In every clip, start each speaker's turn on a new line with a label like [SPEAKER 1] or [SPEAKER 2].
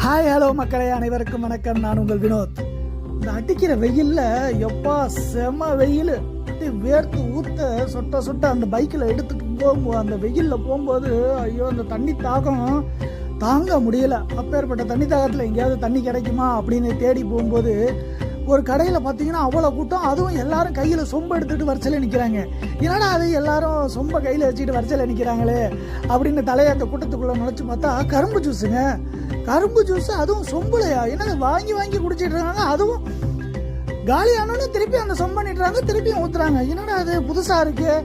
[SPEAKER 1] Hi hello மக்களே, அனைவருக்கும் வணக்கம். நான் உங்கள் வினோத். இந்த அடிக்கிற வெயில்ல எப்பா செம வெயில், வேர்த்து ஊத்த சொட்ட சொட்ட அந்த பைக்கில் எடுத்துட்டு போகும்போது, அந்த வெயிலில் போகும்போது ஐயோ அந்த தண்ணி தாகம் தாங்க முடியல. அப்பேற்பட்ட தண்ணி தாகத்தில் எங்கேயாவது தண்ணி கிடைக்குமா அப்படின்னு தேடி போகும்போது ஒரு கடையில் பார்த்தீங்கன்னா அவ்வளோ கூட்டம். அதுவும் எல்லாரும் கையில் சொம்பு எடுத்துகிட்டு வரிசையில் நிற்கிறாங்க. என்னடா அது எல்லாரும் சொம்பை கையில் வச்சுக்கிட்டு வரிசையில் நிற்கிறாங்களே அப்படின்னு தலையை அந்த கூட்டத்துக்குள்ளே நுழைச்சி பார்த்தா கரும்பு ஜூஸுங்க. கரும்பு ஜூஸ், அதுவும் சொம்புலையா? என்னது வாங்கி வாங்கி குடிச்சிட்டு இருக்காங்க. அதுவும் காலியானோன்னு திருப்பி அந்த சொம்பு பண்ணிட்டுறாங்க, திருப்பியும் ஊற்றுறாங்க. என்னடா அது புதுசாக இருக்குது.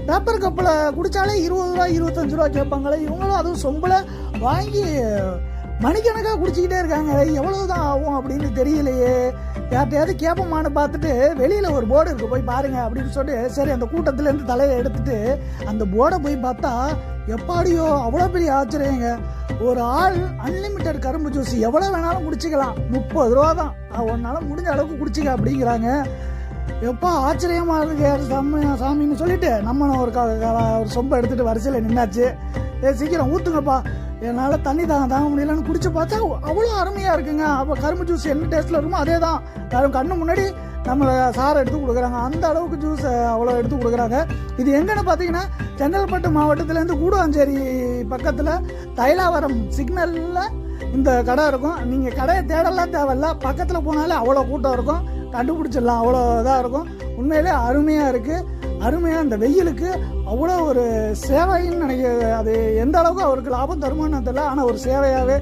[SPEAKER 1] பேப்பர் கப்பில் குடித்தாலே 20 ரூபா 25 ரூபா கேட்பாங்களே, இவங்களும் அதுவும் சொம்பில் வாங்கி மணிக்கணக்காக குடிச்சிக்கிட்டே இருக்காங்க. எவ்வளவுதான் ஆகும் அப்படின்னு தெரியலையே. யார்ட்டையாவது கேட்போமான்னு பார்த்துட்டு வெளியில் ஒரு போர்டு இருக்குது, போய் பாருங்க அப்படின்னு சொல்லிட்டு சரி அந்த கூட்டத்திலேருந்து தலையை எடுத்துட்டு அந்த போர்டை போய் பார்த்தா எப்பாடியோ அவ்வளோ பெரிய ஆச்சரியங்க. ஒரு ஆள் அன்லிமிட்டட் கரும்பு ஜூஸ் எவ்வளோ வேணாலும் குடிச்சிக்கலாம், 30 ரூபா தான், ஒன்னால முடிஞ்ச அளவுக்கு குடிச்சிக்க அப்படிங்கிறாங்க. எப்போ ஆச்சரியமா இருக்கு சாமின்னு சொல்லிட்டு நம்ம ஒரு சொம்பை எடுத்துட்டு வரிசையில் நின்னாச்சு. சீக்கிரம் ஊற்றுங்கப்பா, என்னால் தண்ணி தாங்க முடியலன்னு குடிச்சு பார்த்தா அவ்வளோ அருமையாக இருக்குங்க. அப்போ கரும்பு ஜூஸ் என்ன டேஸ்ட்டில் இருக்குமோ அதே தான் கண்ணு முன்னாடி நம்மளை சாரை எடுத்து கொடுக்குறாங்க. அந்த அளவுக்கு ஜூஸ் அவ்வளோ எடுத்து கொடுக்குறாங்க. இது எங்கன்னு பார்த்தீங்கன்னா செங்கல்பட்டு மாவட்டத்துலேருந்து கூடுவாஞ்சேரி பக்கத்தில் தைலாவரம் சிக்னலில் இந்த கடை இருக்கும். நீங்கள் கடையை தேடலாம் தேவையில்ல, பக்கத்தில் போனாலே அவ்வளோ கூட்டம் இருக்கும், கண்டுபிடிச்சிடலாம். அவ்வளோ இதாக இருக்கும். உண்மையிலே அருமையாக இருக்குது. அருமையாக இந்த வெயிலுக்கு அவ்வளோ ஒரு சேவைன்னு நினைக்கிறது. அது எந்த அளவுக்கு அவருக்கு லாபம் தருமானு தெரியல, ஆனால் ஒரு சேவையாகவே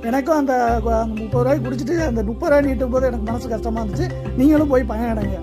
[SPEAKER 1] எனக்கும் அந்த 30 ரூபாய்க்கு குடிச்சிட்டு அந்த 30 ரூபாய் நீட்டும் போது எனக்கு மனசு கஷ்டமாக இருந்துச்சு. நீங்களும் போய் பயனடைங்க.